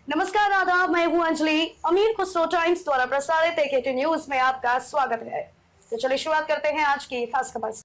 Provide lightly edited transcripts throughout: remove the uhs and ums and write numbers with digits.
नमस्कार, आदाब। मैं हूं अंजलि। अमीर खुसरो टाइम्स द्वारा प्रसारित AKT न्यूज में आपका स्वागत है। तो चलिए शुरुआत करते हैं आज की खास खबर से।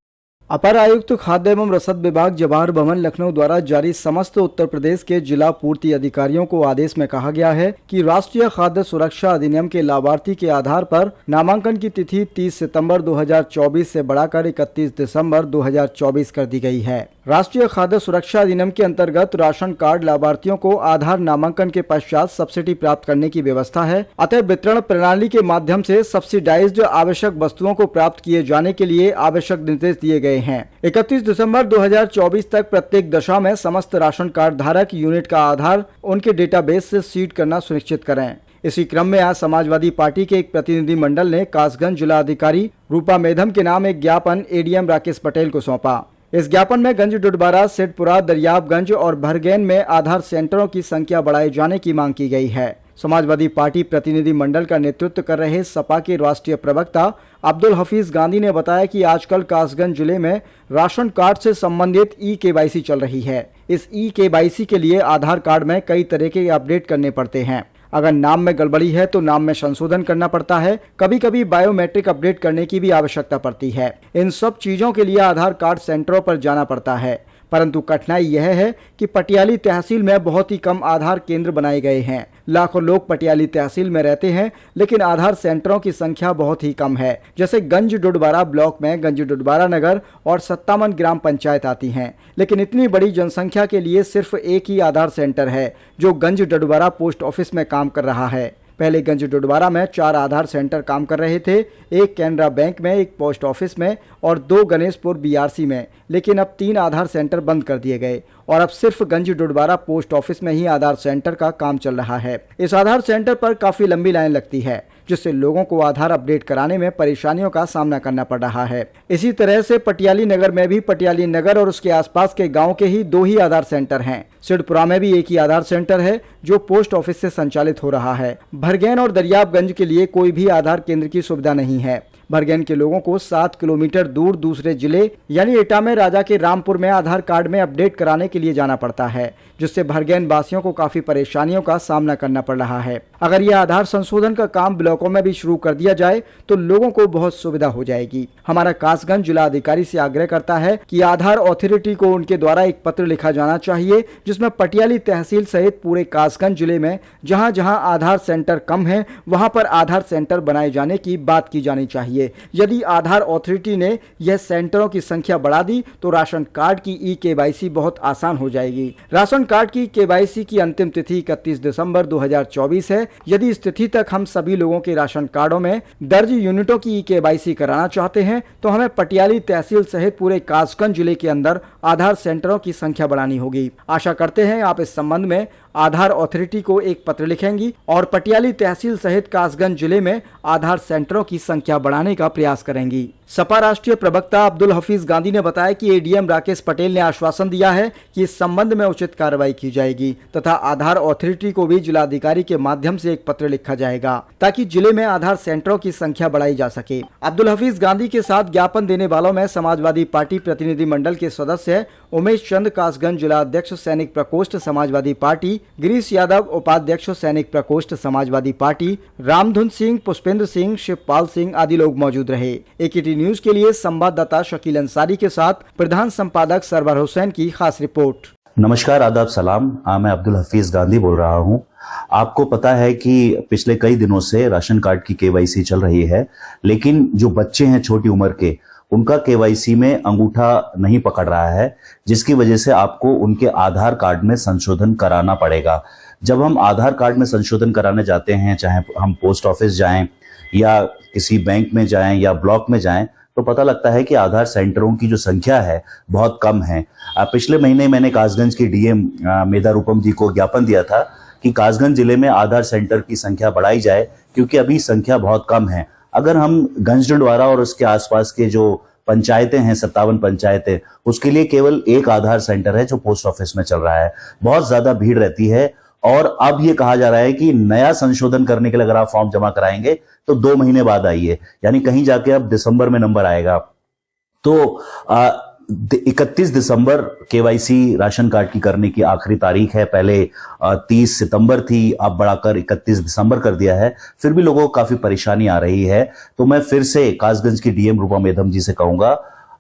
अपर आयुक्त खाद्य एवं रसद विभाग जवाहर भवन लखनऊ द्वारा जारी समस्त उत्तर प्रदेश के जिला पूर्ति अधिकारियों को आदेश में कहा गया है कि राष्ट्रीय खाद्य सुरक्षा अधिनियम के लाभार्थी के आधार पर नामांकन की तिथि 30 सितंबर 2024 से बढ़ाकर 31 दिसंबर 2024 कर दी गई है। राष्ट्रीय खाद्य सुरक्षा अधिनियम के अंतर्गत राशन कार्ड लाभार्थियों को आधार नामांकन के पश्चात सब्सिडी प्राप्त करने की व्यवस्था है। अतः वितरण प्रणाली के माध्यम से सब्सिडाइज्ड आवश्यक वस्तुओं को प्राप्त किए जाने के लिए आवश्यक निर्देश दिए गए हैं। 31 दिसंबर 2024 तक प्रत्येक दशा में समस्त राशन कार्ड धारक यूनिट का आधार उनके डेटाबेस से सीड करना सुनिश्चित करें। इसी क्रम में आज समाजवादी पार्टी के एक प्रतिनिधि मंडल ने कासगंज जिला अधिकारी रूपा मेधम के नाम एक ज्ञापन ADM राकेश पटेल को सौंपा। इस ज्ञापन में गंज डुडबारा, सिद्धपुरा, दरियाबगंज और भरगैन में आधार सेंटरों की संख्या बढ़ाए जाने की मांग की गई है। समाजवादी पार्टी प्रतिनिधि मंडल का नेतृत्व कर रहे सपा के राष्ट्रीय प्रवक्ता अब्दुल हफीज गांधी ने बताया कि आजकल कासगंज जिले में राशन कार्ड से संबंधित E-KYC चल रही है। इस E-KYC के लिए आधार कार्ड में कई तरह के अपडेट करने पड़ते हैं। अगर नाम में गड़बड़ी है तो नाम में संशोधन करना पड़ता है। कभी कभी बायोमेट्रिक अपडेट करने की भी आवश्यकता पड़ती है। इन सब चीजों के लिए आधार कार्ड सेंटरों पर जाना पड़ता है, परंतु कठिनाई यह है कि पटियाली तहसील में बहुत ही कम आधार केंद्र बनाए गए हैं। लाखों लोग पटियाली तहसील में रहते हैं, लेकिन आधार सेंटरों की संख्या बहुत ही कम है। जैसे गंज डुडबारा ब्लॉक में गंज डुडबारा नगर और 57 ग्राम पंचायत आती हैं, लेकिन इतनी बड़ी जनसंख्या के लिए सिर्फ एक ही आधार सेंटर है जो गंज डुडबारा पोस्ट ऑफिस में काम कर रहा है। पहले गंज डुडबारा में 4 आधार सेंटर काम कर रहे थे, एक कैनरा बैंक में, एक पोस्ट ऑफिस में और 2 गणेशपुर BRC में, लेकिन अब 3 आधार सेंटर बंद कर दिए गए और अब सिर्फ गंज डुडबारा पोस्ट ऑफिस में ही आधार सेंटर का काम चल रहा है। इस आधार सेंटर पर काफी लंबी लाइन लगती है, जिससे लोगों को आधार अपडेट कराने में परेशानियों का सामना करना पड़ रहा है। इसी तरह से पटियाली नगर में भी पटियाली नगर और उसके आसपास के गांव के ही 2 ही आधार सेंटर हैं। सिद्धपुरा में भी एक ही आधार सेंटर है जो पोस्ट ऑफिस से संचालित हो रहा है। भरगैन और दरियाबगंज के लिए कोई भी आधार केंद्र की सुविधा नहीं है। भरगैन के लोगों को 7 किलोमीटर दूर दूसरे जिले यानी एटा में राजा के रामपुर में आधार कार्ड में अपडेट कराने के लिए जाना पड़ता है, जिससे भरगैन वासियों को काफी परेशानियों का सामना करना पड़ रहा है। अगर यह आधार संशोधन का काम ब्लॉकों में भी शुरू कर दिया जाए तो लोगों को बहुत सुविधा हो जाएगी। हमारा कासगंज जिला अधिकारी से आग्रह करता है कि आधार अथॉरिटी को उनके द्वारा एक पत्र लिखा जाना चाहिए, जिसमें पटियाली तहसील सहित पूरे कासगंज जिले में जहां जहां आधार सेंटर कम है वहां पर आधार सेंटर बनाए जाने की बात की जानी चाहिए। यदि आधार अथॉरिटी ने यह सेंटरों की संख्या बढ़ा दी तो राशन कार्ड की E-KYC बहुत आसान हो जाएगी। राशन कार्ड की KYC की अंतिम तिथि 31 दिसंबर 2024 है। यदि इस तिथि तक हम सभी लोगों के राशन कार्डों में दर्ज यूनिटों की E-KYC कराना चाहते हैं तो हमें पटियाली तहसील सहित पूरे कासगंज जिले के अंदर आधार सेंटरों की संख्या बढ़ानी होगी। आशा करते हैं आप इस संबंध में आधार अथॉरिटी को एक पत्र लिखेंगी और पटियाली तहसील सहित कासगंज जिले में आधार सेंटरों की संख्या बढ़ाने का प्रयास करेंगी। सपा राष्ट्रीय प्रवक्ता अब्दुल हफीज गांधी ने बताया कि ADM राकेश पटेल ने आश्वासन दिया है कि इस संबंध में उचित कार्रवाई की जाएगी तथा आधार अथॉरिटी को भी जिलाधिकारी के माध्यम से एक पत्र लिखा जाएगा ताकि जिले में आधार सेंटरों की संख्या बढ़ाई जा सके। अब्दुल हफीज गांधी के साथ ज्ञापन देने वालों में समाजवादी पार्टी प्रतिनिधि मंडल के सदस्य उमेश चंद, कासगंज जिला अध्यक्ष सैनिक प्रकोष्ठ समाजवादी पार्टी, गिरीश यादव उपाध्यक्ष सैनिक प्रकोष्ठ समाजवादी पार्टी, रामधुन सिंह, पुष्पेंद्र सिंह, शिवपाल सिंह आदि लोग मौजूद रहे। AKT न्यूज के लिए संवाददाता शकील अंसारी के साथ प्रधान संपादक सरवर हुसैन की खास रिपोर्ट। नमस्कार, आदाब, सलाम। मैं अब्दुल हफीज गांधी बोल रहा हूं। आपको पता है कि पिछले कई दिनों से राशन कार्ड की KYC चल रही है, लेकिन जो बच्चे हैं छोटी उम्र के उनका KYC में अंगूठा नहीं पकड़ रहा है, जिसकी वजह से आपको उनके आधार कार्ड में संशोधन कराना पड़ेगा। जब हम आधार कार्ड में संशोधन कराने जाते हैं, चाहे हम पोस्ट ऑफिस जाएं या किसी बैंक में जाएं या ब्लॉक में जाएं, तो पता लगता है कि आधार सेंटरों की जो संख्या है बहुत कम है। पिछले महीने मैंने कासगंज की DM मेधा रूपम जी को ज्ञापन दिया था कि कासगंज जिले में आधार सेंटर की संख्या बढ़ाई जाए, क्योंकि अभी संख्या बहुत कम है। अगर हम गंज डुडवारा और उसके आसपास के जो पंचायतें हैं, 57 पंचायतें, उसके लिए केवल एक आधार सेंटर है जो पोस्ट ऑफिस में चल रहा है। बहुत ज्यादा भीड़ रहती है और अब ये कहा जा रहा है कि नया संशोधन करने के लिए अगर आप फॉर्म जमा कराएंगे तो 2 महीने बाद आइए, यानी कहीं जाके अब दिसंबर में नंबर आएगा। तो 31 दिसंबर केवाईसी राशन कार्ड की करने की आखिरी तारीख है। पहले 30 सितंबर थी, अब बढ़ाकर 31 दिसंबर कर दिया है। फिर भी लोगों को काफी परेशानी आ रही है। तो मैं फिर से कासगंज की डीएम रूपा मेधम जी से कहूंगा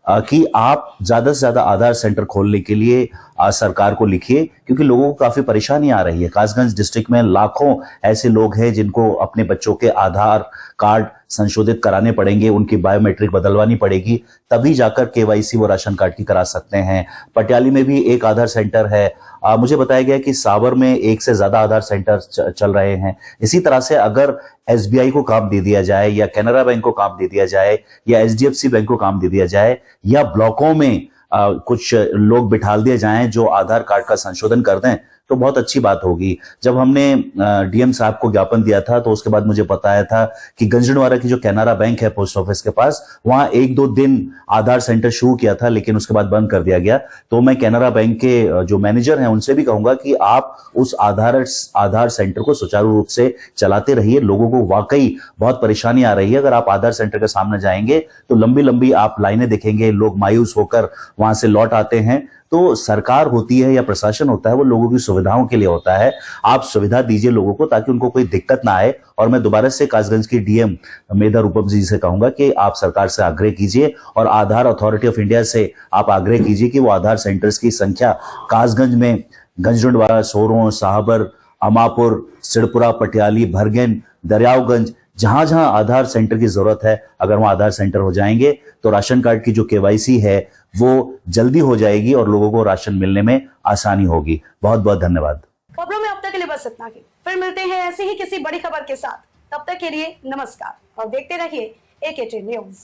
कि आप ज्यादा से ज्यादा आधार सेंटर खोलने के लिए सरकार को लिखिए, क्योंकि लोगों को काफी परेशानी आ रही है। कासगंज डिस्ट्रिक्ट में लाखों ऐसे लोग हैं जिनको अपने बच्चों के आधार कार्ड संशोधित कराने पड़ेंगे, उनकी बायोमेट्रिक बदलवानी पड़ेगी, तभी जाकर केवाईसी वो राशन कार्ड की करा सकते हैं। पटियाली में भी एक आधार सेंटर है। मुझे बताया गया कि सावर में एक से ज्यादा आधार सेंटर चल रहे हैं। इसी तरह से अगर एसबीआई को काम दे दिया जाए, या कैनरा बैंक को काम दे दिया जाए, या एचडीएफसी बैंक को काम दे दिया जाए, या ब्लॉकों में कुछ लोग बिठाल दिए जाएं जो आधार कार्ड का संशोधन कर दें, तो बहुत अच्छी बात होगी। जब हमने डीएम साहब को ज्ञापन दिया था तो उसके बाद मुझे बताया था कि गंजड़वाड़ा की जो कैनरा बैंक है पोस्ट ऑफिस के पास, वहां 1-2 दिन आधार सेंटर शुरू किया था, लेकिन उसके बाद बंद कर दिया गया। तो मैं कैनरा बैंक के जो मैनेजर हैं उनसे भी कहूंगा कि आप उस आधार सेंटर को सुचारू रूप से चलाते रहिए। लोगों को वाकई बहुत परेशानी आ रही है। अगर आप आधार सेंटर के सामने जाएंगे तो लंबी लंबी आप लाइनें देखेंगे, लोग मायूस होकर वहां से लौट आते हैं। तो सरकार होती है या प्रशासन होता है, वो लोगों की सुविधाओं के लिए होता है। आप सुविधा दीजिए लोगों को, ताकि उनको कोई दिक्कत ना आए। और मैं दोबारा से कासगंज की डीएम मेधा रूपम जी से कहूंगा कि आप सरकार से आग्रह कीजिए और आधार अथॉरिटी ऑफ इंडिया से आप आग्रह कीजिए कि वो आधार सेंटर्स की संख्या कासगंज में, गंजडवाड़ा, सोरों, साहबर, अमापुर, सिड़पुरा, पटियाली, भरगन, दरियावगंज, जहां जहां आधार सेंटर की जरूरत है, अगर वहां आधार सेंटर हो जाएंगे तो राशन कार्ड की जो केवाईसी है वो जल्दी हो जाएगी और लोगों को राशन मिलने में आसानी होगी। बहुत बहुत धन्यवाद। खबरों में अब तक के लिए बस इतना ही। फिर मिलते हैं ऐसी ही किसी बड़ी खबर के साथ। तब तक के लिए नमस्कार और देखते रहिए AKT न्यूज।